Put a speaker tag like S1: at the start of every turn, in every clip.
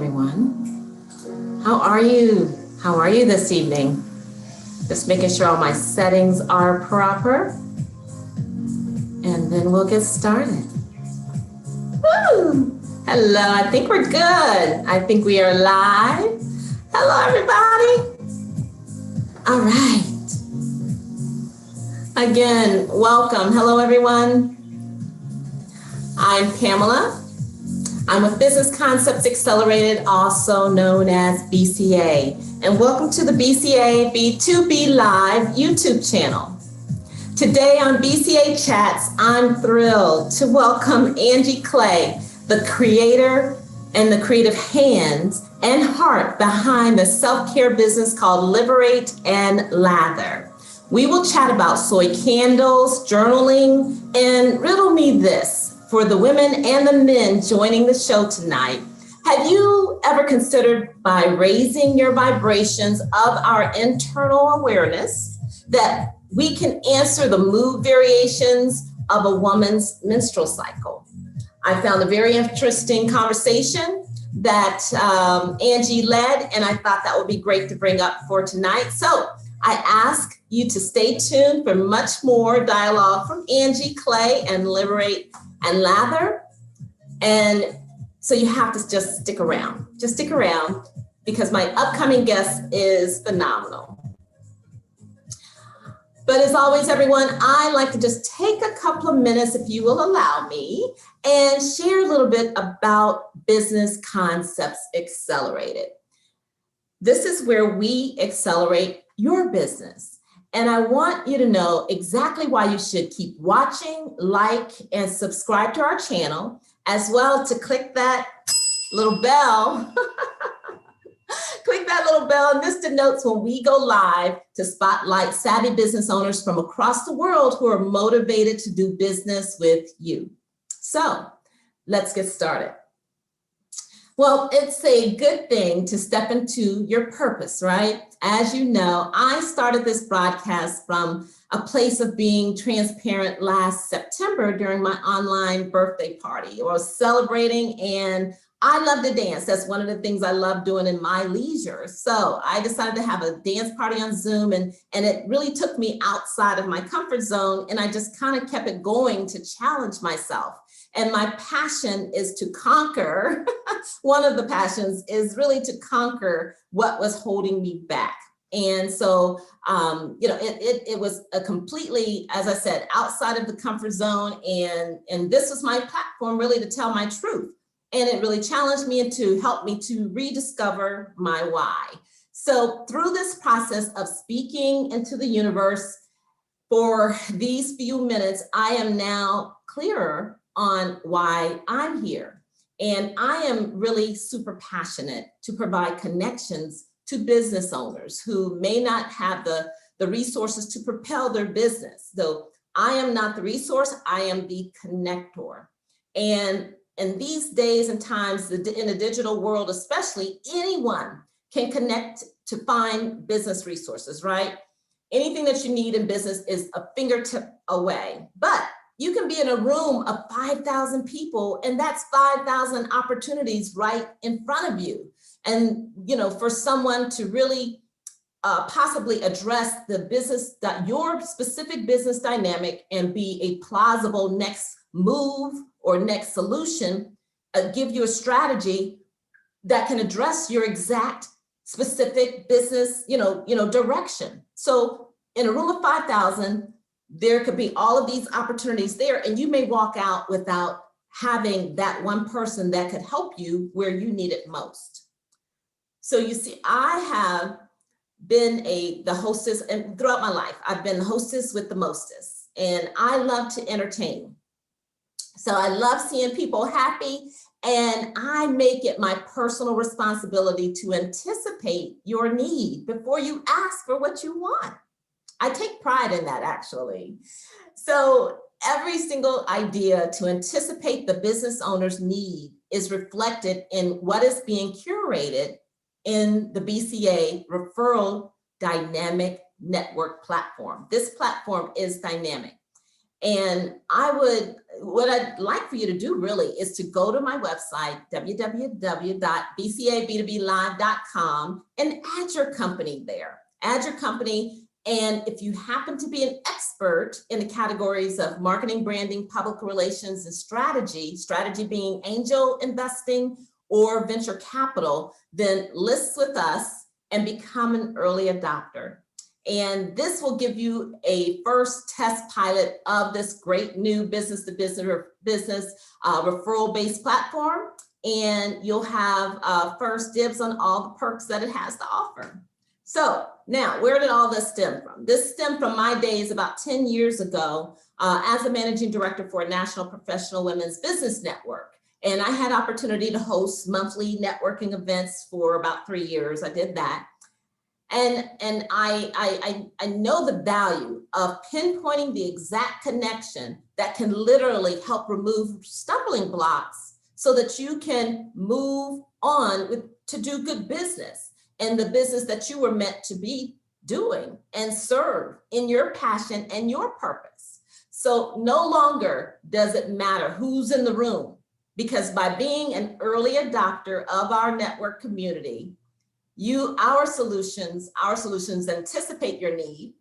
S1: everyone. How are you? How are you this evening? Just making sure all my settings are proper. And then we'll get started. Woo! Hello, I think we're good. I think we are live. Hello, everybody. All right. Again, welcome. Hello, everyone. I'm Pamela. I'm with Business Concepts Accelerated, also known as BCA. And welcome to the BCA B2B Live YouTube channel. Today on BCA Chats, I'm thrilled to welcome Angie Clay, the creator and the creative hands and heart behind the self-care business called Liberate and Lather. We will chat about soy candles, journaling, and riddle me this for the women and the men joining the show tonight. Have you ever considered by raising your vibrations of our internal awareness that we can answer the mood variations of a woman's menstrual cycle? I found a very interesting conversation that Angie led, and I thought that would be great to bring up for tonight. So I ask you to stay tuned for much more dialogue from Angie Clay and Liberate and Lather. And so you have to just stick around. Just stick around because my upcoming guest is phenomenal. But as always, everyone, I like to just take a couple of minutes, if you will allow me, and share a little bit about Business Concepts Accelerated. This is where we accelerate your business. And I want you to know exactly why you should keep watching, like, and subscribe to our channel, as well to click that little bell. Click that little bell, and this denotes when we go live to spotlight savvy business owners from across the world who are motivated to do business with you. So let's get started. Well, it's a good thing to step into your purpose, right? As you know, I started this broadcast from a place of being transparent last September during my online birthday party. I was celebrating, and I love to dance. That's one of the things I love doing in my leisure. So I decided to have a dance party on Zoom, and it really took me outside of my comfort zone, and I just kind of kept it going to challenge myself. And my passion is to conquer. One of the passions is really to conquer what was holding me back. And so, it was a completely, as I said, outside of the comfort zone. And this was my platform really to tell my truth. And it really challenged me and to help me to rediscover my why. So through this process of speaking into the universe for these few minutes, I am now clearer on why I'm here. And I am really super passionate to provide connections to business owners who may not have the resources to propel their business. Though I am not the resource, I am the connector. And in these days and times, in the digital world especially, anyone can connect to find business resources, right? Anything that you need in business is a fingertip away. But you can be in a room of 5,000 people, and that's 5,000 opportunities right in front of you. And, for someone to really possibly address the business, your specific business dynamic and be a plausible next move or next solution, give you a strategy that can address your exact specific business, direction. So in a room of 5,000, there could be all of these opportunities there, and you may walk out without having that one person that could help you where you need it most. So you see, I have been the hostess, and throughout my life, I've been the hostess with the mostest, and I love to entertain. So I love seeing people happy, and I make it my personal responsibility to anticipate your need before you ask for what you want. I take pride in that, actually. So every single idea to anticipate the business owner's need is reflected in what is being curated in the BCA Referral Dynamic Network platform. This platform is dynamic. And what I'd like for you to do really is to go to my website, www.bcab2blive.com, and add your company there. Add your company. And if you happen to be an expert in the categories of marketing, branding, public relations, and strategy being angel investing or venture capital, then list with us and become an early adopter. And this will give you a first test pilot of this great new business-to-business referral-based platform. And you'll have first dibs on all the perks that it has to offer. So now, where did all this stem from? This stemmed from my days about 10 years ago as a managing director for a national professional women's business network. And I had opportunity to host monthly networking events for about 3 years. I did that. And I know the value of pinpointing the exact connection that can literally help remove stumbling blocks so that you can move on to do good business and the business that you were meant to be doing and serve in your passion and your purpose. So no longer does it matter who's in the room, because by being an early adopter of our network community, our solutions anticipate your need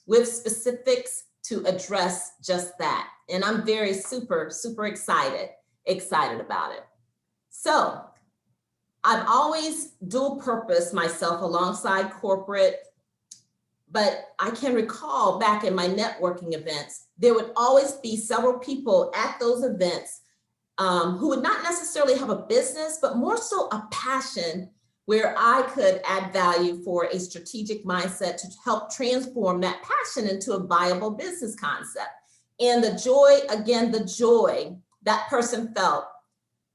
S1: with specifics to address just that. And I'm very super excited about it. So I've always dual purposed myself alongside corporate, but I can recall back in my networking events, there would always be several people at those events who would not necessarily have a business, but more so a passion where I could add value for a strategic mindset to help transform that passion into a viable business concept. And the joy that person felt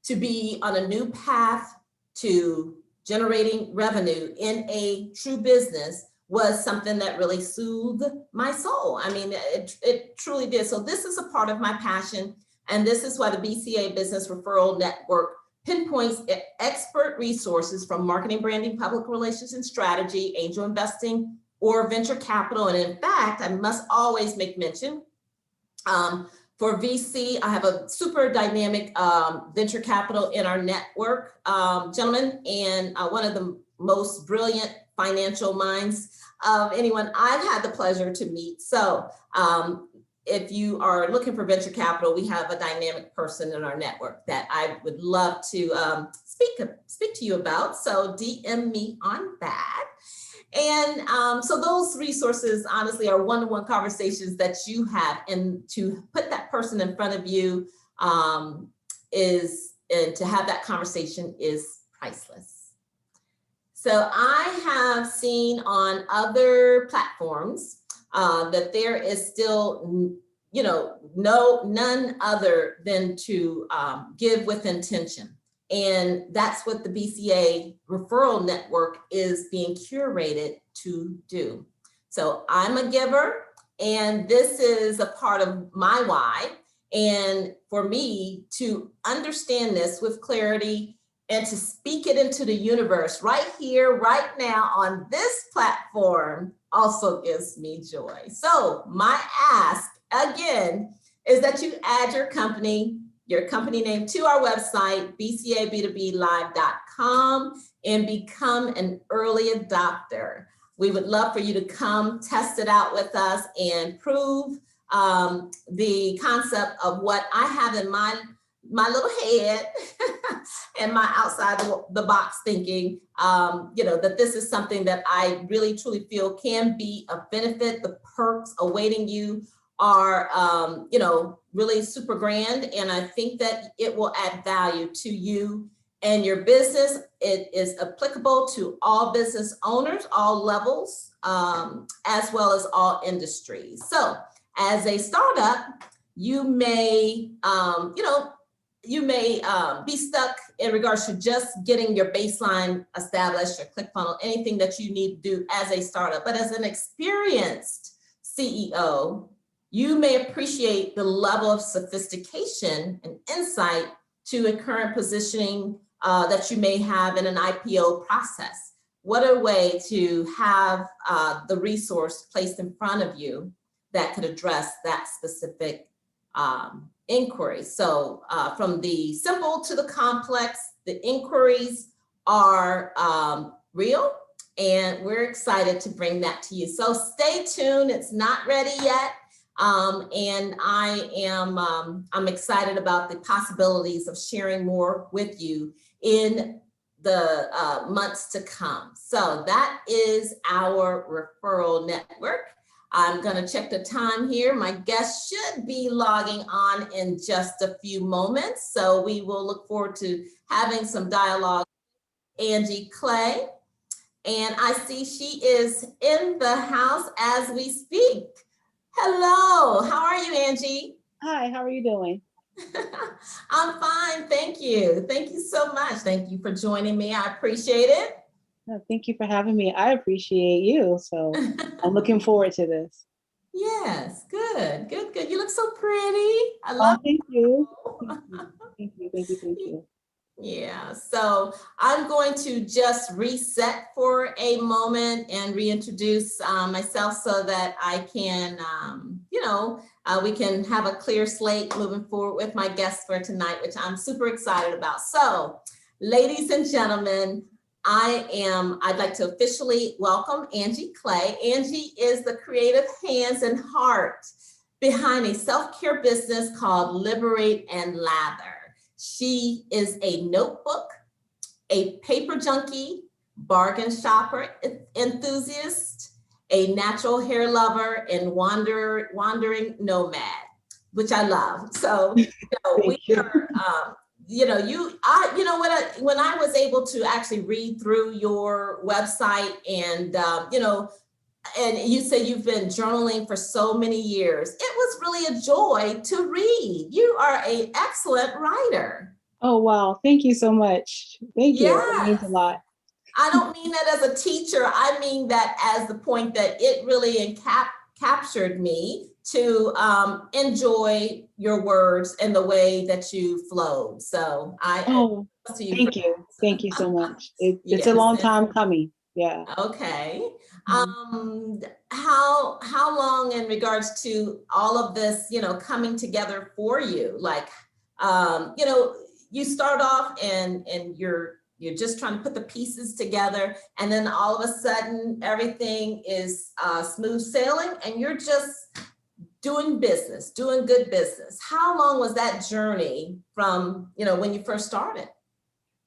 S1: to be on a new path to generating revenue in a true business was something that really soothed my soul. I mean, it truly did. So this is a part of my passion. And this is why the BCA Business Referral Network pinpoints expert resources from marketing, branding, public relations and strategy, angel investing, or venture capital. And in fact, I must always make mention, for VC, I have a super dynamic venture capital in our network, gentlemen, and one of the most brilliant financial minds of anyone I've had the pleasure to meet. So if you are looking for venture capital, we have a dynamic person in our network that I would love to speak to you about. So DM me on that. And so those resources honestly are one-to-one conversations that you have, and to put that person in front of you and to have that conversation is priceless. So I have seen on other platforms that there is still, none other than to give with intention. And that's what the BCA referral network is being curated to do. So I'm a giver, and this is a part of my why. And for me to understand this with clarity and to speak it into the universe right here, right now on this platform also gives me joy. So my ask again is that you add your company name to our website, bcab2blive.com, and become an early adopter. We would love for you to come test it out with us and prove the concept of what I have in my little head and my outside the box thinking, that this is something that I really truly feel can be a benefit. The perks awaiting you are, really super grand. And I think that it will add value to you and your business. It is applicable to all business owners, all levels, as well as all industries. So as a startup, you may, be stuck in regards to just getting your baseline established, your ClickFunnels, anything that you need to do as a startup. But as an experienced CEO, you may appreciate the level of sophistication and insight to a current positioning that you may have in an IPO process. What a way to have the resource placed in front of you that could address that specific inquiries. So from the simple to the complex, the inquiries are real, and we're excited to bring that to you. So stay tuned. It's not ready yet. And I'm excited about the possibilities of sharing more with you in the months to come. So that is our referral network. I'm going to check the time here. My guest should be logging on in just a few moments. So we will look forward to having some dialogue with Angie Clay. And I see she is in the house as we speak. Hello, how are you, Angie?
S2: Hi, how are you doing?
S1: I'm fine, thank you. Thank you so much. Thank you for joining me. I appreciate it.
S2: Thank you for having me. I appreciate you. So I'm looking forward to this.
S1: Yes, good, good, good. You look so pretty. I love
S2: Thank you.
S1: you.
S2: Thank you.
S1: Yeah, so I'm going to just reset for a moment and reintroduce myself so that I can, we can have a clear slate moving forward with my guests for tonight, which I'm super excited about. So, ladies and gentlemen, I'd like to officially welcome Angie Clay. Angie is the creative hands and heart behind a self-care business called Liberate and Lather. She is a notebook, a paper junkie, bargain shopper enthusiast, a natural hair lover, and wandering nomad, which I love. So, we are, when I was able to actually read through your website and, and you say you've been journaling for so many years, it was really a joy to read. You are an excellent writer.
S2: Oh, wow. Thank you so much. Thank you.
S1: Yes.
S2: It means a lot.
S1: I don't mean that as a teacher. I mean that as the point that it really captured me to enjoy your words and the way that you flowed. So
S2: thank you. Thank you so much. It's
S1: yes.
S2: a long time coming. Yeah.
S1: Okay. How long in regards to all of this, coming together for you? Like, you start off and you're just trying to put the pieces together, and then all of a sudden everything is smooth sailing and you're just doing business, doing good business. How long was that journey from, when you first started?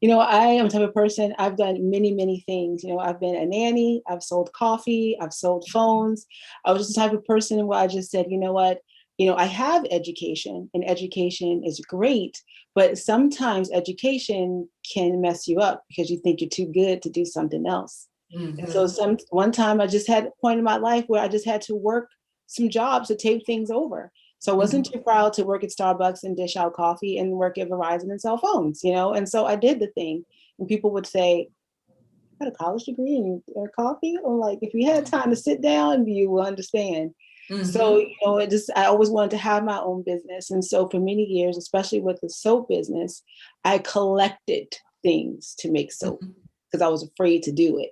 S2: I am the type of person, I've done many, many things. I've been a nanny, I've sold coffee, I've sold phones. I was just the type of person where I just said, you know what, I have education and education is great, but sometimes education can mess you up because you think you're too good to do something else. Mm-hmm. And so one time I just had a point in my life where I just had to work some jobs to take things over. So I wasn't too proud to work at Starbucks and dish out coffee and work at Verizon and sell phones, And so I did the thing. And people would say, you got a college degree and coffee? Or like, if you had time to sit down, you will understand. Mm-hmm. So, I always wanted to have my own business. And so for many years, especially with the soap business, I collected things to make soap because I was afraid to do it.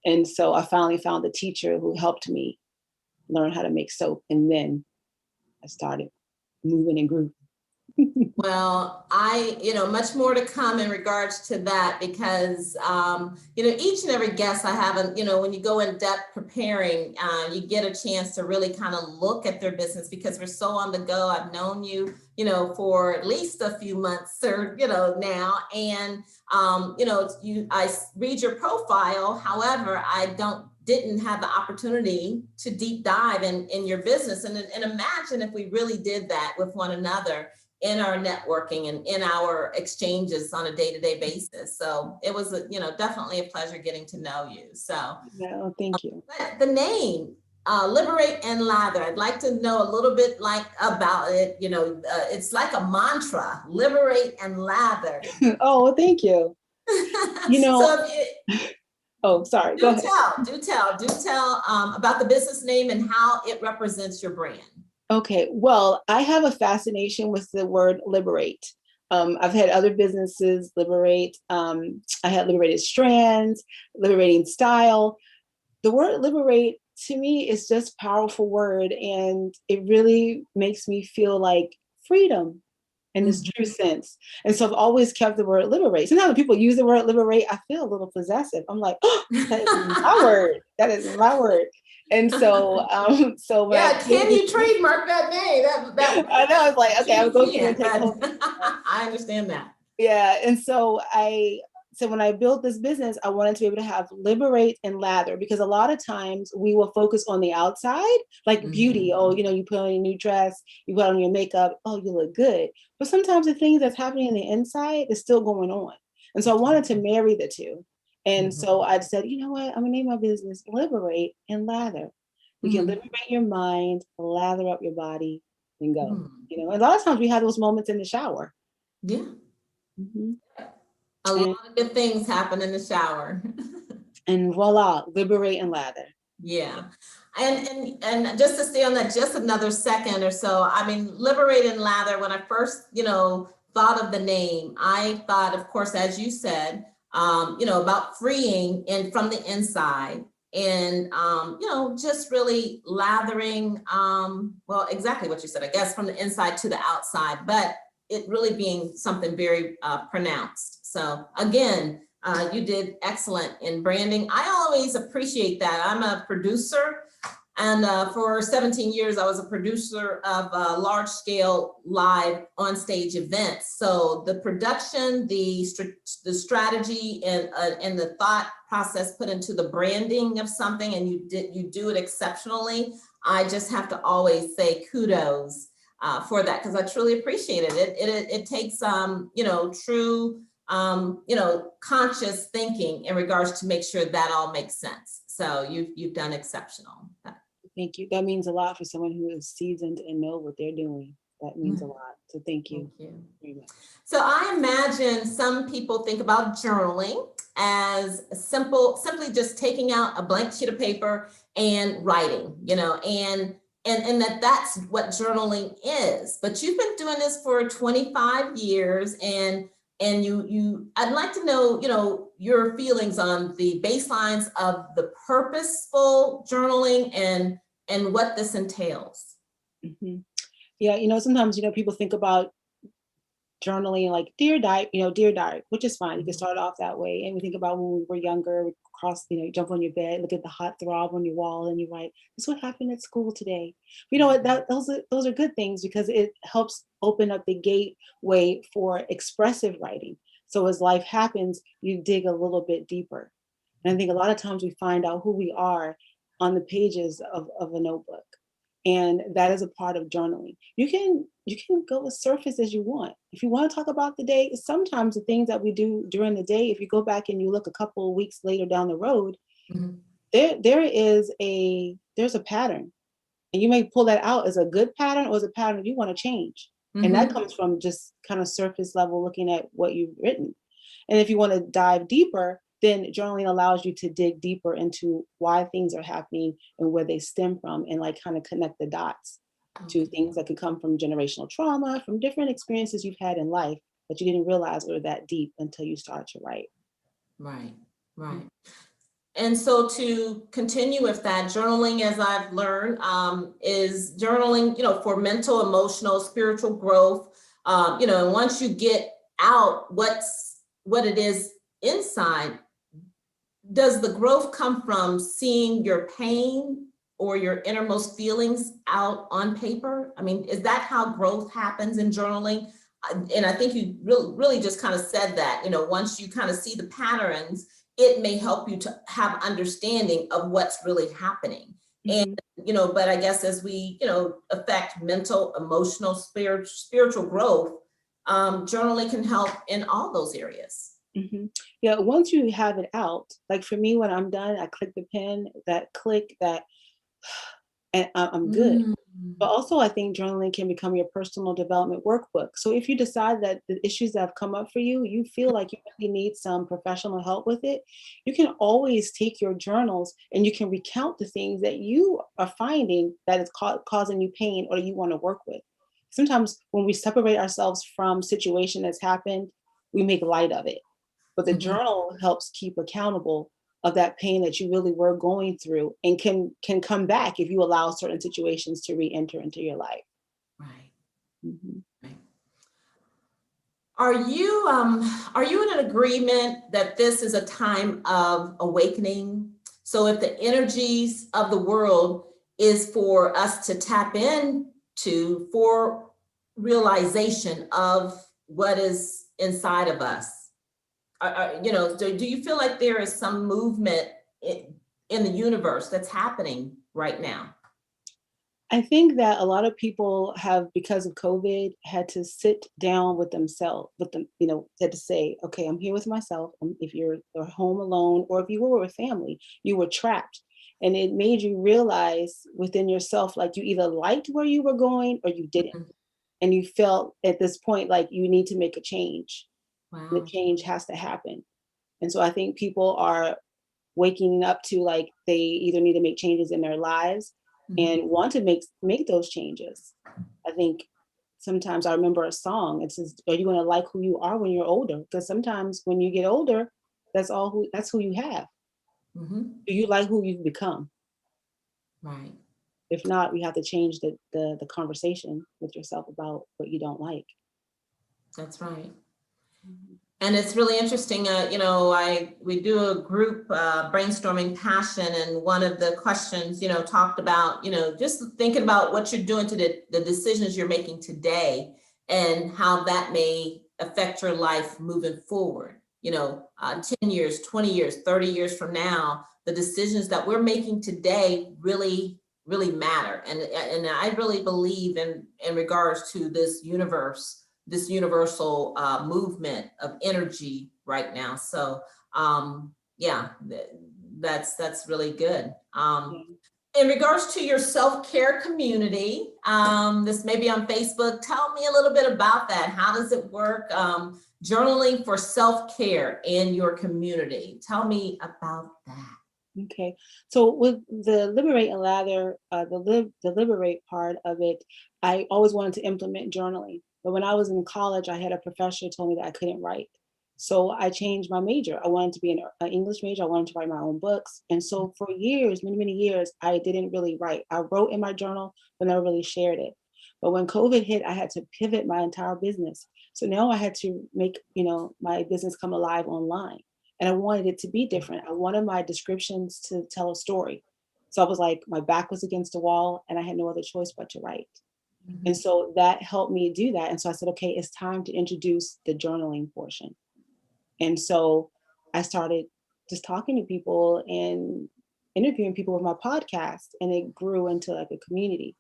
S2: And so I finally found a teacher who helped me learn how to make soap. And then I started moving and grooving.
S1: Well, much more to come in regards to that because, each and every guest I have, when you go in depth preparing, you get a chance to really kind of look at their business because we're so on the go. I've known you, for at least a few months or, now. And, I read your profile. However, didn't have the opportunity to deep dive in your business. And imagine if we really did that with one another in our networking and in our exchanges on a day-to-day basis. So it was, definitely a pleasure getting to know you. So
S2: thank you.
S1: The name, Liberate and Lather, I'd like to know a little bit about it. It's like a mantra, liberate and lather.
S2: Oh, thank you. Oh, sorry. Go ahead.
S1: Do tell about the business name and how it represents your brand.
S2: Okay, well, I have a fascination with the word liberate. I've had other businesses liberate. I had liberated strands, liberating style. The word liberate to me is just a powerful word, and it really makes me feel like freedom in this true sense. And so I've always kept the word liberate. Sometimes when people use the word liberate, I feel a little possessive. I'm like, oh, that is my word. That is my word. And so, so when
S1: yeah, can you trademark that name? That
S2: I know, it's like, okay, I'll go through and take home.
S1: I understand that.
S2: Yeah. And so so when I built this business, I wanted to be able to have liberate and lather, because a lot of times we will focus on the outside, like beauty. Oh, you put on your new dress, you put on your makeup, oh, you look good. But sometimes the things that's happening in the inside is still going on. And so I wanted to marry the two. And so I said, you know what, I'm gonna name my business Liberate and Lather. You can liberate your mind, lather up your body, and go. And a lot of times we have those moments in the shower.
S1: Yeah. A lot of good things happen in the shower.
S2: And voila, liberate and lather.
S1: Yeah. And just to stay on that just another second or so, I mean, Liberate and Lather, when I first, thought of the name, I thought, of course, as you said, about freeing and from the inside and, just really lathering, well, exactly what you said, I guess, from the inside to the outside, but it really being something very pronounced. So again, you did excellent in branding. I always appreciate that. I'm a producer, and for 17 years, I was a producer of large scale live on stage events. So the production, the strategy and the thought process put into the branding of something, and you do it exceptionally. I just have to always say kudos for that, because I truly appreciate it. It takes true conscious thinking in regards to make sure that all makes sense. So you've done exceptional.
S2: Thank you. That means a lot for someone who is seasoned and know what they're doing. That means a lot. So thank you.
S1: Thank you. So I imagine some people think about journaling as simply just taking out a blank sheet of paper and writing, and that's what journaling is. But you've been doing this for 25 years, and I'd like to know, your feelings on the baselines of the purposeful journaling and what this entails.
S2: Yeah, sometimes, people think about journaling like dear diary, which is fine. You can start off that way. And we think about when we were younger, we jump on your bed, look at the hot throb on your wall, and you write, this is what happened at school today. You know what, those are good things, because it helps open up the gateway for expressive writing. So as life happens, you dig a little bit deeper. And I think a lot of times we find out who we are on the pages of a notebook. And that is a part of journaling. You can go as surface as you want. If you want to talk about the day, sometimes the things that we do during the day, if you go back and you look a couple of weeks later down the road, there's a pattern. And you may pull that out as a good pattern or as a pattern you want to change. And that comes from just kind of surface level looking at what you've written. And if you want to dive deeper, then journaling allows you to dig deeper into why things are happening and where they stem from, and kind of connect the dots to things that could come from generational trauma, from different experiences you've had in life that you didn't realize were that deep until you started to write.
S1: Right. And so to continue with that, journaling, as I've learned, is journaling, for mental, emotional, spiritual growth. And once you get out what it is inside, does the growth come from seeing your pain or your innermost feelings out on paper? I mean, is that how growth happens in journaling? And I think you really just kind of said that, once you kind of see the patterns, it may help you to have understanding of what's really happening. And, but I guess as we, affect mental, emotional, spiritual growth, journaling can help in all those areas.
S2: Yeah, once you have it out, like for me, when I'm done, I click the pen, that click, and I'm good. But also I think journaling can become your personal development workbook. So if you decide that the issues that have come up for you, you feel like you really need some professional help with it, you can always take your journals and you can recount the things that you are finding that is causing you pain or you want to work with. Sometimes when we separate ourselves from situation that's happened, we make light of it. But the journal helps keep accountable of that pain that you really were going through, and can come back if you allow certain situations to re-enter into your life.
S1: Right. Are you in an agreement that this is a time of awakening? So if the energies of the world is for us to tap into for realization of what is inside of us, do you feel like there is some movement in the universe that's happening right now?
S2: I think that a lot of people have, because of COVID, had to sit down with themselves, with them, had to say, okay, I'm here with myself. If you're home alone, or if you were with family, you were trapped. And it made you realize within yourself, like you either liked where you were going or you didn't.
S1: Mhm.
S2: And you felt at this point like you need to make a change. The
S1: Wow.
S2: change has to happen. And so I think people are waking up to, like, they either need to make changes in their lives
S1: Mhm.
S2: and want to make those changes. I think sometimes I remember a song, it says, are you going to like who you are when you're older? Because sometimes when you get older, that's who you have.
S1: Mhm.
S2: Do you like who you've become?
S1: Right.
S2: If not, we have to change the conversation with yourself about what you don't like.
S1: That's right.
S2: Mhm.
S1: And it's really interesting. We do a group brainstorming passion, and one of the questions, talked about, just thinking about what you're doing to the decisions you're making today, and how that may affect your life moving forward. 10 years, 20 years, 30 years from now, the decisions that we're making today really, really matter. And I really believe in regards to this universal movement of energy right now. So yeah, that's really good.
S2: Yeah.
S1: In regards to your self-care community, this may be on Facebook. Tell me a little bit about that. How does it work? Journaling for self-care in your community. Tell me about that.
S2: Okay. So with the Liberate and Lather, the Liberate part of it, I always wanted to implement journaling. But when I was in college, I had a professor who told me that I couldn't write. So I changed my major. I wanted to be an English major. I wanted to write my own books. And so for years, many, many years, I didn't really write. I wrote in my journal, but never really shared it. But when COVID hit, I had to pivot my entire business. So now I had to make, my business come alive online. And I wanted it to be different. I wanted my descriptions to tell a story. So I was like, my back was against the wall and I had no other choice but to write. And
S1: Mhm.
S2: so that helped me do that. And so I said, okay, it's time to introduce the journaling portion. And so I started just talking to people and interviewing people with my podcast, and it grew into like a community.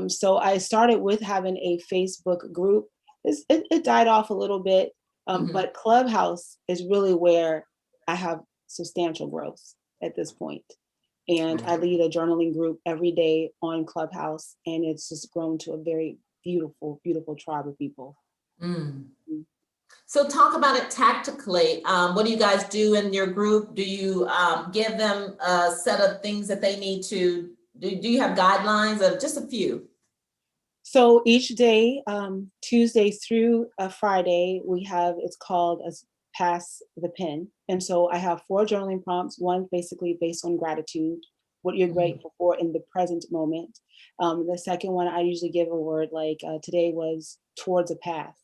S2: So I started with having a Facebook group. It died off a little bit,
S1: Mhm.
S2: but Clubhouse is really where I have substantial growth at this point. And I lead a journaling group every day on Clubhouse, and it's just grown to a very beautiful, beautiful tribe of people.
S1: Mm.
S2: Mm.
S1: So talk about it tactically. What do you guys do in your group? Do you give them a set of things that they need to do? Do you have guidelines of just a few?
S2: So each day, Tuesday through Friday, it's called as Pass the Pen. And so I have 4 journaling prompts, one basically based on gratitude, what you're
S1: Mhm.
S2: grateful for in the present moment. The second one, I usually give a word like today was towards a path.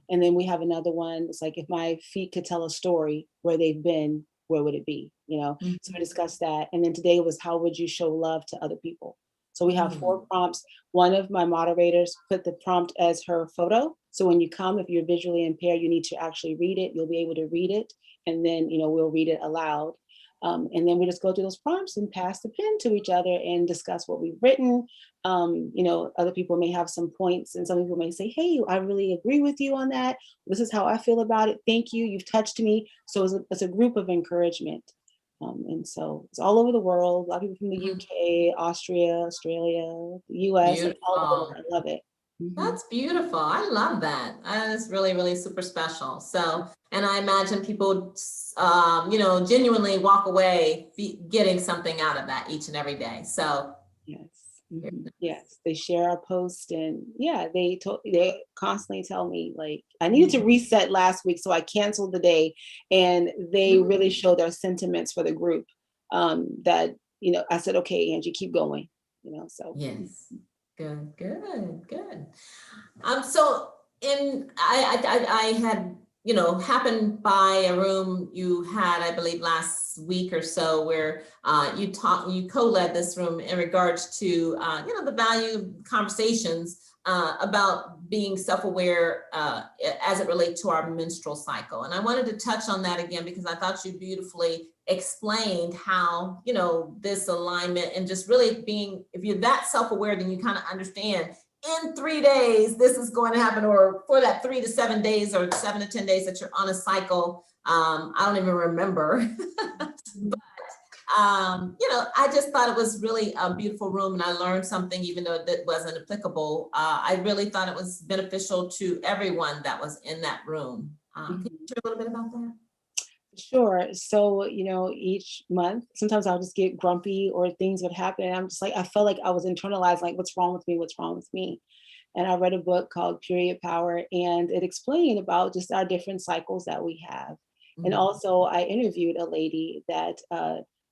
S2: And then we have another one, it's like if my feet could tell a story where they've been, where would it be? So we
S1: Mhm.
S2: discussed that. And then today was how would you show love to other people? So we have 4
S1: Mm.
S2: prompts. One of my moderators put the prompt as her photo. So when you come, if you're visually impaired, you need to actually read it. You'll be able to read it. And then, we'll read it aloud. And then we just go through those prompts and pass the pen to each other and discuss what we've written. Other people may have some points, and some people may say, hey, I really agree with you on that. This is how I feel about it. Thank you. You've touched me. So it's a group of encouragement. And so it's all over the world. A lot of people from the
S1: Mhm.
S2: UK, Austria, Australia, the US, like all over.
S1: Beautiful.
S2: I love it. Mhm.
S1: That's beautiful. I love that. That's really, really super special. So, and I imagine people, genuinely walk away getting something out of that each and every day. So,
S2: Yes. Yes. They share our post, and yeah, they constantly tell me like I needed to reset last week, so I canceled the day, and they really
S1: Mhm.
S2: show their sentiments for the group. That I said, okay, Angie, keep going. So
S1: Yes. Good, good, good. So And I had, happened by a room you had, I believe, last week or so, where you co-led this room in regards to, the value conversations about being self-aware as it relates to our menstrual cycle. And I wanted to touch on that again, because I thought you beautifully explained how, this alignment and just really being, if you're that self-aware, then you kind of understand in 3 days, this is going to happen, or for that 3 to 7 days or 7 to 10 days that you're on a cycle. I don't even remember. I just thought it was really a beautiful room, and I learned something, even though that wasn't applicable. I really thought it was beneficial to everyone that was in that room. Can you share a little bit about that?
S2: Sure. So, each month, sometimes I'll just get grumpy or things would happen. And I'm just like, I felt like I was internalized, like, what's wrong with me? What's wrong with me? And I read a book called Period Power, and it explained about just our different cycles that we have. And also, I interviewed a lady that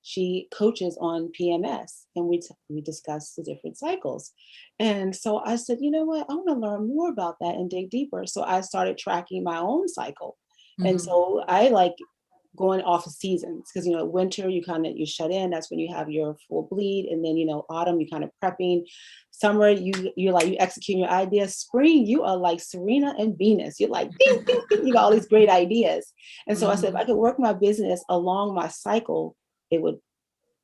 S2: she coaches on PMS, and we discussed the different cycles. And so I said, you know what? I want to learn more about that and dig deeper. So I started tracking my own cycle. And so I like going off of seasons, because winter you shut in, that's when you have your full bleed, and then autumn you kind of prepping, summer you execute your ideas, spring you are like Serena and Venus, you're like ding, ding, ding, you got all these great ideas. And so I said, if I could work my business along my cycle, it would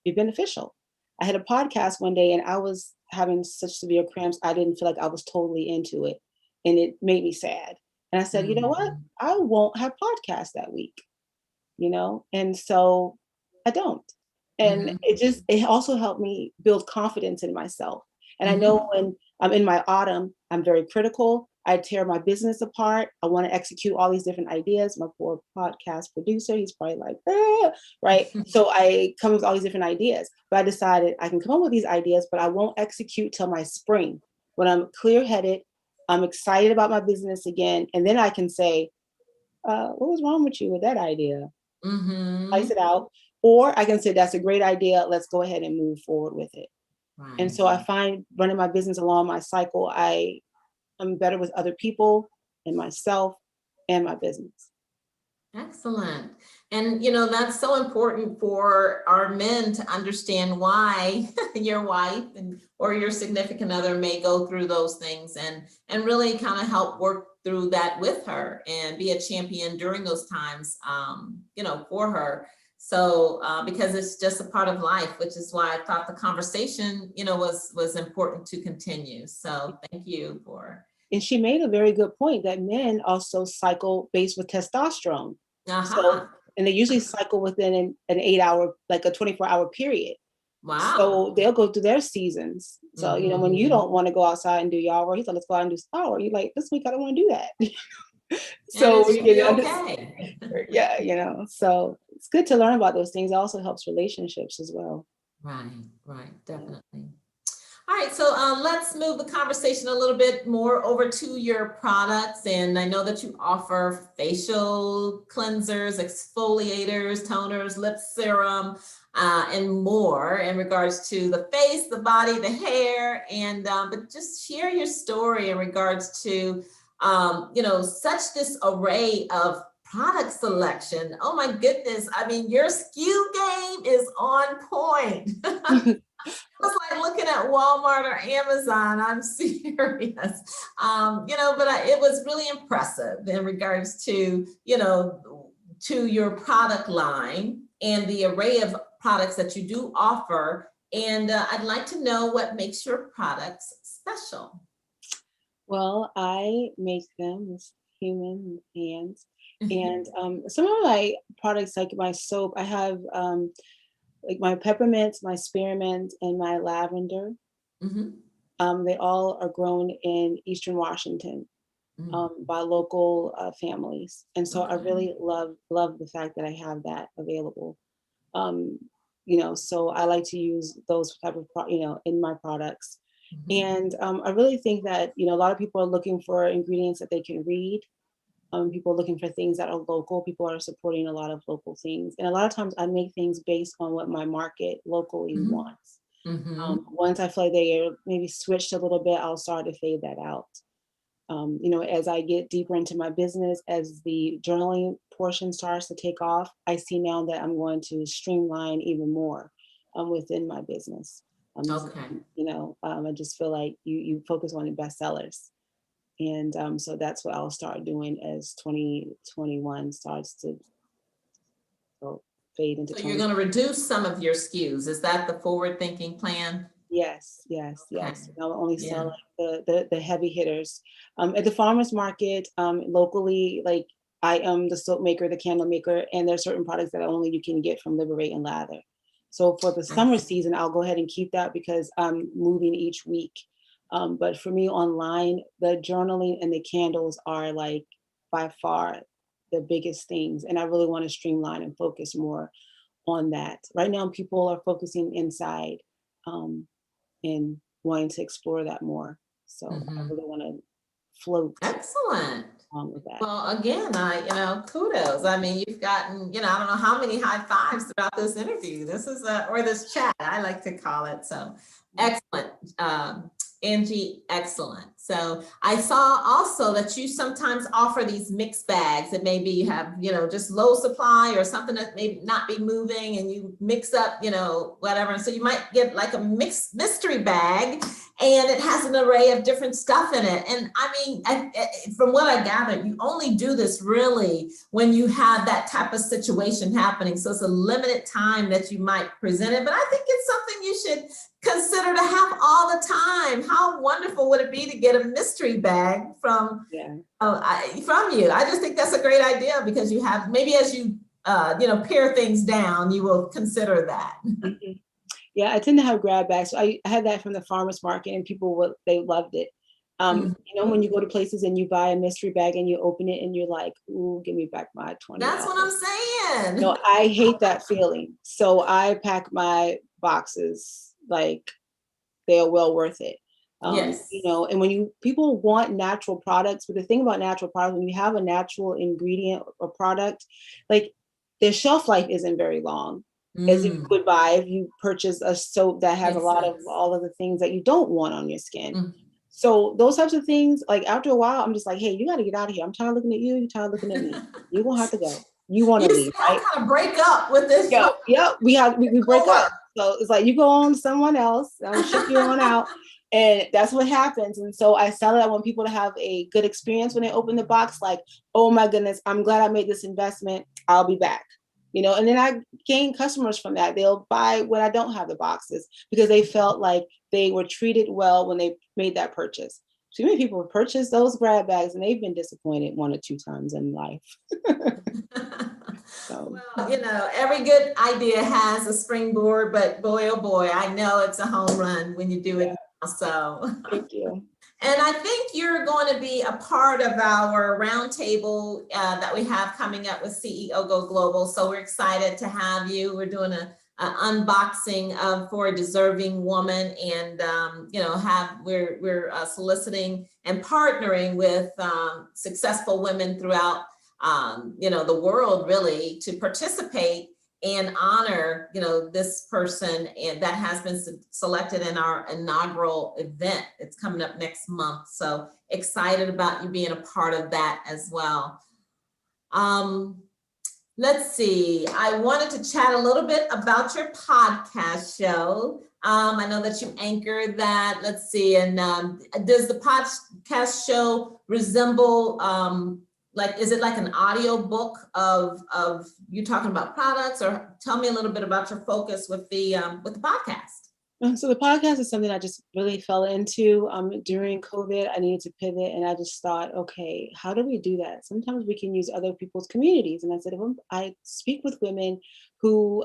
S2: be beneficial. I had a podcast one day and I was having such severe cramps, I didn't feel like I was totally into it, and it made me sad. And I said, you know what, I won't have podcasts that week. And so I don't. And it also helped me build confidence in myself. And I know when I'm in my autumn, I'm very critical. I tear my business apart. I want to execute all these different ideas. My poor podcast producer, he's probably like, ah, right? So I come up with all these different ideas, but I decided I can come up with these ideas, but I won't execute till my spring, when I'm clear-headed, I'm excited about my business again. And then I can say, what was wrong with you with that idea? Slice it out. Or I can say, that's a great idea. Let's go ahead and move forward with it.
S1: Right.
S2: And so I find running my business along my cycle, I'm better with other people and myself and my business.
S1: Excellent. And that's so important for our men to understand why your wife or your significant other may go through those things, and really kind of help work through that with her and be a champion during those times, for her. So because it's just a part of life, which is why I thought the conversation, was important to continue. So thank you for.
S2: And she made a very good point that men also cycle based with testosterone. So, and they usually cycle within an 8-hour, like a 24-hour period.
S1: Wow.
S2: So they'll go through their seasons. So, when you don't want to go outside and do yard work, he's like, let's go out and do flower. You're like, this week I don't want to do that. So you get okay. Yeah, so it's good to learn about those things. It also helps relationships as well.
S1: Right, definitely. All right, so let's move the conversation a little bit more over to your products. And I know that you offer facial cleansers, exfoliators, toners, lip serum, and more in regards to the face, the body, the hair. And but just share your story in regards to, such this array of product selection. Oh my goodness. I mean, your SKU game is on point. It's like looking at Walmart or Amazon. I'm serious. It was really impressive in regards to, to your product line and the array of products that you do offer. And I'd like to know what makes your products special.
S2: Well, I make them with human hands. And some of my products, like my soap, I have like my peppermint, my spearmint, and my lavender. They all are grown in Eastern Washington by local families. And so I really love the fact that I have that available. So I like to use those type of, in my products. And I really think that, a lot of people are looking for ingredients that they can read. People are looking for things that are local. People are supporting a lot of local things. And a lot of times I make things based on what my market locally wants. Once I feel like they are maybe switched a little bit, I'll start to fade that out. As I get deeper into my business, as the journaling portion starts to take off, I see now that I'm going to streamline even more within my business.
S1: Okay.
S2: I just feel like you focus on the bestsellers. And so that's what I'll start doing as 2021 starts to fade into
S1: So
S2: 20.
S1: you're going to reduce some of your SKUs. Is that the forward thinking plan?
S2: Yes.
S1: Okay.
S2: I'll only
S1: Yeah.
S2: sell like the heavy hitters. At the farmers market, locally, like I am the soap maker, the candle maker, and there are certain products that only you can get from Liberate and Lather. So for the summer season, I'll go ahead and keep that because I'm moving each week. But for me online, the journaling and the candles are like by far the biggest things. And I really want to streamline and focus more on that. Right now, people are focusing inside. And wanting to explore that more. So I really want to float
S1: Excellent.
S2: with that.
S1: Well, again, kudos. I mean, you've gotten, I don't know how many high fives throughout this interview. This is or this chat, I like to call it. So excellent. Angie, excellent. So I saw also that you sometimes offer these mixed bags that maybe you have, just low supply or something that may not be moving and you mix up, whatever. And so you might get like a mixed mystery bag and it has an array of different stuff in it. And I mean, from what I gathered, you only do this really when you have that type of situation happening. So it's a limited time that you might present it, but I think it's something you should consider to have all the time. How wonderful would it be to get a mystery bag from you? I just think that's a great idea because you have, maybe as you pare things down, you will consider that.
S2: Mm-hmm. Yeah, I tend to have grab bags. So I had that from the farmers market and they loved it. When you go to places and you buy a mystery bag and you open it and you're like, ooh, give me back my $20.
S1: That's what I'm saying.
S2: No, I hate that feeling. So I pack my boxes like they are well worth it.
S1: Yes.
S2: And when people want natural products, but the thing about natural products, when you have a natural ingredient or product, like their shelf life isn't very long. As if you would buy if you purchase a soap that has a lot of all of the things that you don't want on your skin. So those types of things, like after a while, I'm just like, hey, you got to get out of here. I'm tired of looking at you. You're tired of looking at me. You're going to have to go. You want to leave, right?
S1: Kind of break up with this.
S2: Yep. We break up. So it's like you go on to someone else. I'll ship you on out. And that's what happens. And so I sell it. I want people to have a good experience when they open the box. Like, oh my goodness, I'm glad I made this investment. I'll be back. And then I gain customers from that. They'll buy when I don't have the boxes because they felt like they were treated well when they made that purchase. Too many people have purchased those grab bags and they've been disappointed 1 or 2 times in life. So.
S1: Well, every good idea has a springboard, but boy, oh boy, I know it's a home run when you do it now, so.
S2: Thank you.
S1: And I think you're going to be a part of our roundtable that we have coming up with CEO Go Global. So we're excited to have you. We're doing an unboxing for a deserving woman, and we're soliciting and partnering with successful women throughout the world, really, to participate and honor, this person and that has been selected in our inaugural event. It's coming up next month. So excited about you being a part of that as well. Let's see. I wanted to chat a little bit about your podcast show. I know that you anchored that. Let's see. And does the podcast show resemble is it like an audio book of you talking about products, or tell me a little bit about your focus with the podcast?
S2: So the podcast is something I just really fell into during COVID. I needed to pivot, and I just thought, okay, how do we do that? Sometimes we can use other people's communities, and I said, well, I speak with women who,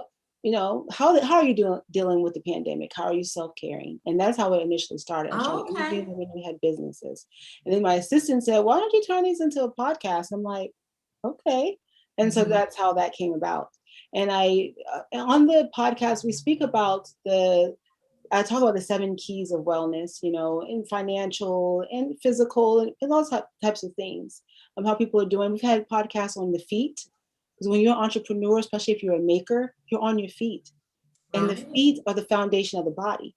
S2: how are you dealing with the pandemic? How are you self-caring? And that's how it initially started. I started interviewing women who had businesses, and then my assistant said, why don't you turn these into a podcast? I'm like, okay, and so that's how that came about. And on the podcast, we speak about I talk about the 7 keys of wellness, in financial and physical and all types of things, how people are doing. We've had podcasts on the feet, because when you're an entrepreneur, especially if you're a maker, you're on your feet. And the feet are the foundation of the body.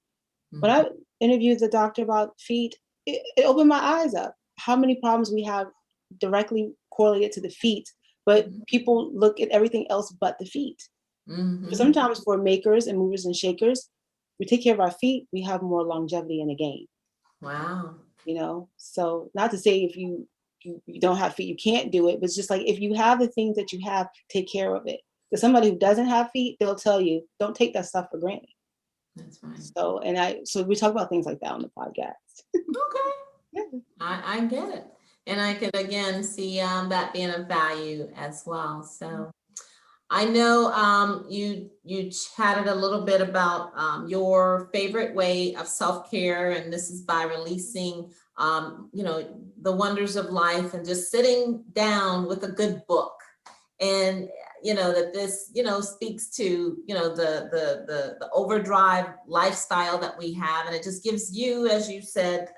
S2: When I interviewed the doctor about feet, it opened my eyes up. how many problems we have directly correlated to the feet, but people look at everything else but the feet. But sometimes for makers and movers and shakers, we take care of our feet, we have more longevity in the game.
S1: Wow.
S2: You know, so not to say if you don't have feet, you can't do it, but it's just like, if you have the things that you have, take care of it. Because somebody who doesn't have feet, they'll tell you, don't take that stuff for granted.
S1: That's right.
S2: So we talk about things like that on the podcast.
S1: Okay.
S2: Yeah.
S1: I get it. And I could again see that being of value as well. So I know you chatted a little bit about your favorite way of self-care, and this is by releasing the wonders of life and just sitting down with a good book. And that this speaks to the overdrive lifestyle that we have, and it just gives you, as you said,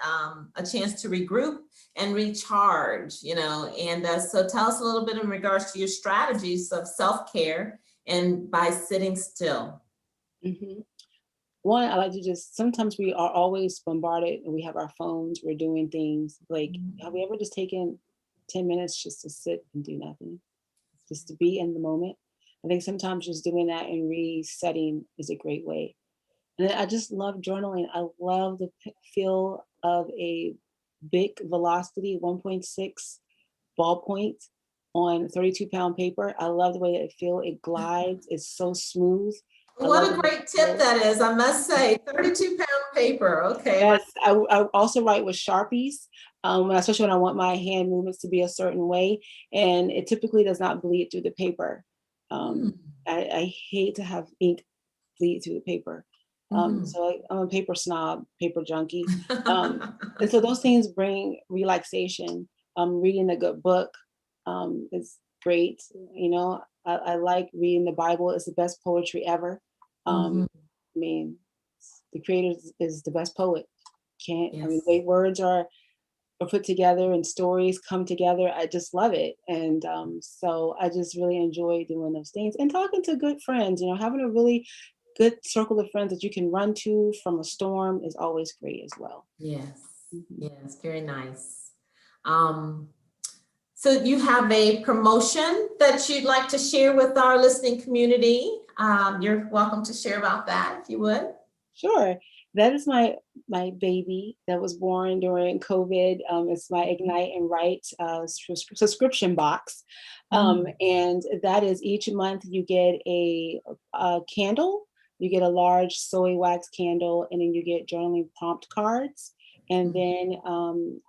S1: a chance to regroup and recharge. And so tell us a little bit in regards to your strategies of self-care and by sitting still.
S2: One, I like to sometimes we are always bombarded and we have our phones, we're doing things like, have we ever just taken 10 minutes just to sit and do nothing? Just to be in the moment. I think sometimes just doing that and resetting is a great way. And then I just love journaling. I love the feel of a big velocity 1.6 ballpoint on 32-pound paper. I love the way that it feels. It glides. It's so smooth.
S1: What a great tip that is, I must say. 32-pound paper. Okay.
S2: Yes, I also write with Sharpies, especially when I want my hand movements to be a certain way, and it typically does not bleed through the paper. I hate to have ink bleed through the paper. So I'm a paper snob, paper junkie. And so those things bring relaxation. Reading a good book is great. I like reading the Bible. It's the best poetry ever. I mean, the Creator is the best poet. The way words are put together and stories come together, I just love it. And so I just really enjoy doing those things and talking to good friends. Having a really good circle of friends that you can run to from a storm is always great as well.
S1: Yes, yes, very nice. So you have a promotion that you'd like to share with our listening community. You're welcome to share about that if you would.
S2: Sure. That is my baby that was born during COVID. It's my Ignite and Write subscription box. And that is each month you get a candle, you get a large soy wax candle, and then you get journaling prompt cards. And then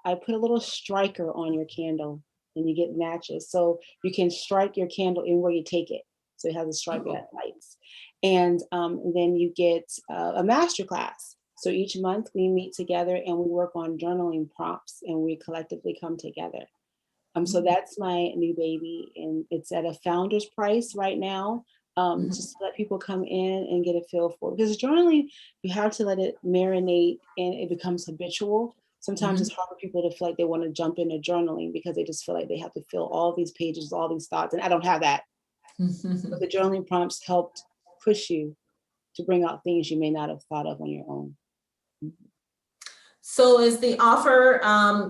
S2: I put a little striker on your candle and you get matches. So you can strike your candle in where you take it. So it has a striker that lights. And then you get a masterclass. So each month we meet together and we work on journaling prompts and we collectively come together. So that's my new baby, and it's at a founder's price right now, just to let people come in and get a feel for it. Because journaling, you have to let it marinate and it becomes habitual. Sometimes it's hard for people to feel like they want to jump into journaling because they just feel like they have to fill all these pages, all these thoughts, and I don't have that. But the journaling prompts helped push you to bring out things you may not have thought of on your own.
S1: So is the offer,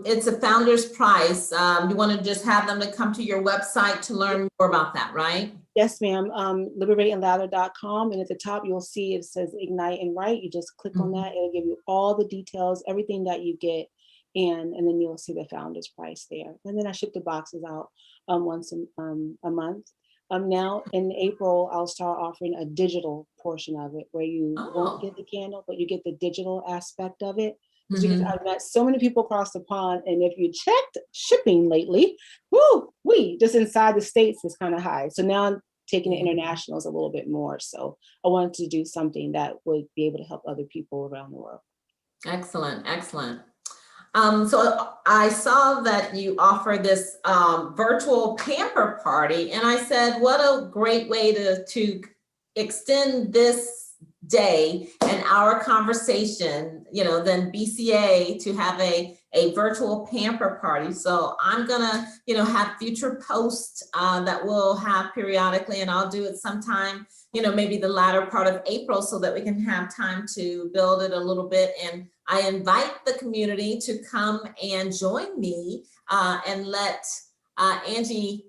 S1: it's a founder's price. You want to just have them to come to your website to learn more about that, right?
S2: Yes, ma'am. Liberateandlather.com. And at the top, you'll see it says Ignite and Write. You just click on that. It'll give you all the details, everything that you get. And then you'll see the founder's price there. And then I ship the boxes out once a month. Now in April, I'll start offering a digital portion of it where you won't get the candle, but you get the digital aspect of it. Because I've met so many people across the pond, and if you checked shipping lately, just inside the States is kind of high. So now I'm taking it international is a little bit more. So I wanted to do something that would be able to help other people around the world.
S1: Excellent, excellent. So I saw that you offer this virtual pamper party, and I said, what a great way to extend this day and our conversation, than BCA to have a virtual pamper party. So I'm gonna, have future posts that we'll have periodically, and I'll do it sometime, maybe the latter part of April, so that we can have time to build it a little bit. And I invite the community to come and join me and let Angie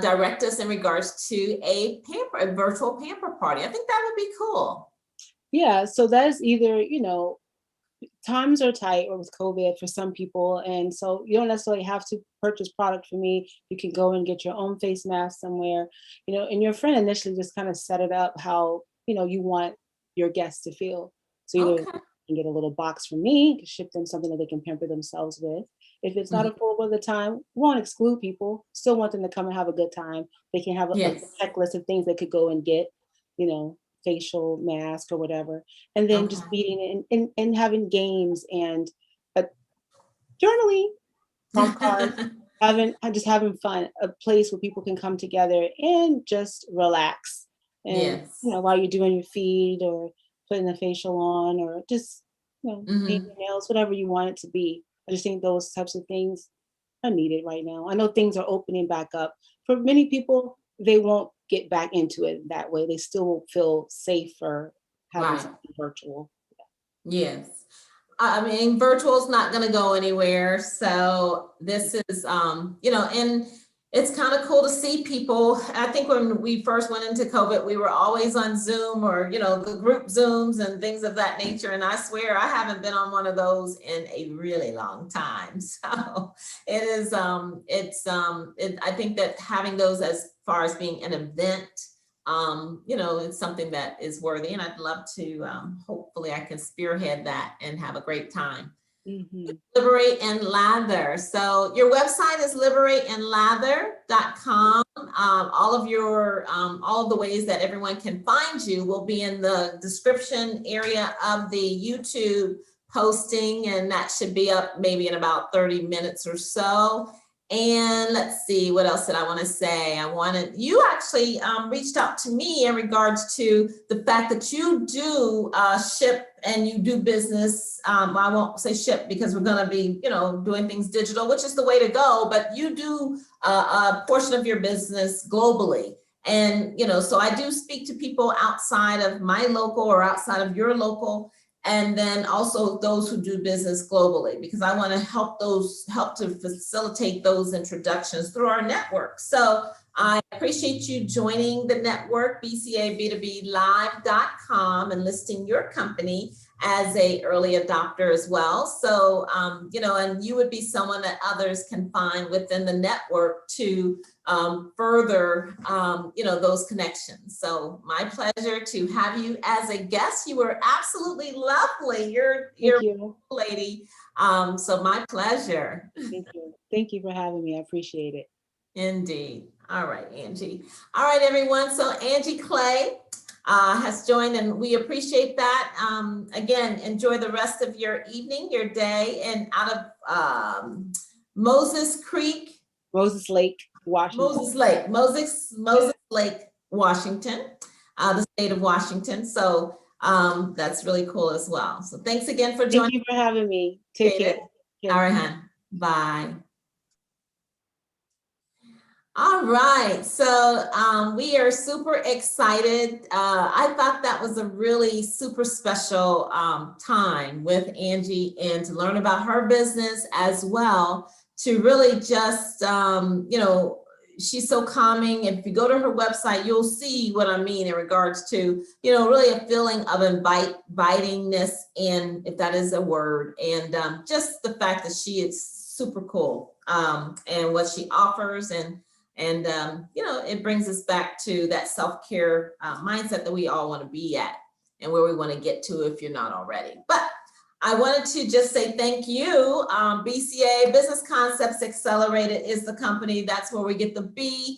S1: direct us in regards to a virtual pamper party. I think that would be cool.
S2: Yeah, so that is either, times are tight or with COVID for some people. And so you don't necessarily have to purchase product from me. You can go and get your own face mask somewhere, and your friend initially just kind of set it up how, you want your guests to feel. So either
S1: Okay.
S2: you can get a little box from me, ship them something that they can pamper themselves with. If it's not affordable at the time, we won't exclude people. Still want them to come and have a good time. They can have a
S1: Yes.
S2: checklist of things they could go and get, facial mask or whatever, and then just meeting and having games and journaling, prompt cards, having fun, a place where people can come together and just relax. And
S1: Yes.
S2: while you're doing your feed or putting the facial on or just paint your nails, whatever you want it to be. I just think those types of things are needed right now. I know things are opening back up. For many people, they won't get back into it that way. They still won't feel safer having something virtual.
S1: Yes. I mean, virtual is not going to go anywhere. So this is, and it's kind of cool to see people. I think when we first went into COVID, we were always on Zoom or, the group Zooms and things of that nature. And I swear I haven't been on one of those in a really long time. So it is, I think that having those as far as being an event, it's something that is worthy, and I'd love to, hopefully I can spearhead that and have a great time. Liberate and Lather. So your website is liberateandlatherco. All of your, all of the ways that everyone can find you will be in the description area of the YouTube posting, and that should be up maybe in about 30 minutes or so. And let's see, what else did I want to say? You actually reached out to me in regards to the fact that you do ship and you do business. I won't say ship because we're going to be, doing things digital, which is the way to go, but you do a portion of your business globally. And, so I do speak to people outside of my local or outside of your local, and then also those who do business globally, because I want to help to facilitate those introductions through our network. So I appreciate you joining the network, bcab2blive.com, and listing your company as a early adopter as well. So, and you would be someone that others can find within the network to further, those connections. So my pleasure to have you as a guest. You were absolutely lovely. You're a lady. So my pleasure.
S2: Thank you. Thank you for having me. I appreciate it.
S1: Indeed. All right, Angie. All right, everyone. So Angie Clay has joined, and we appreciate that. Again, enjoy the rest of your evening, your day, and out of Moses Lake, Washington, the state of Washington. So that's really cool as well. So thanks again for joining.
S2: Thank you for having me. Take care.
S1: All right, hon. Bye. All right, so we are super excited. I thought that was a really super special time with Angie, and to learn about her business as well, to really just, she's so calming. If you go to her website, you'll see what I mean in regards to, really a feeling of invitingness, and if that is a word, and just the fact that she is super cool and what she offers, and it brings us back to that self-care mindset that we all want to be at, and where we want to get to if you're not already. But I wanted to just say thank you. BCA, Business Concepts Accelerated, is the company. That's where we get the B.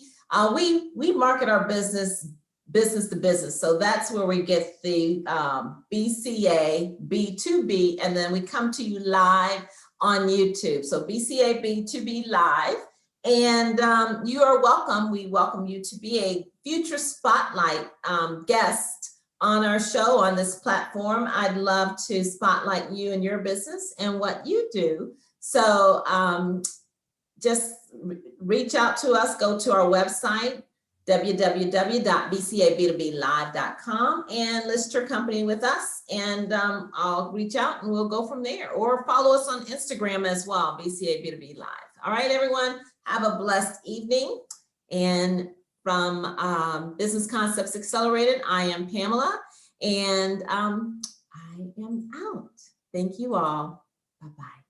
S1: We market our business to business. So that's where we get the BCA, B2B, and then we come to you live on YouTube. So BCA, B2B live. And you are welcome. We welcome you to be a future spotlight guest on our show on this platform. I'd love to spotlight you and your business and what you do. So just reach out to us, go to our website, www.bcab2blive.com, and list your company with us, and I'll reach out and we'll go from there. Or follow us on Instagram as well, BCA Live. All right, everyone, have a blessed evening. And from Business Concepts Accelerated, I am Pamela, and I am out. Thank you all. Bye-bye.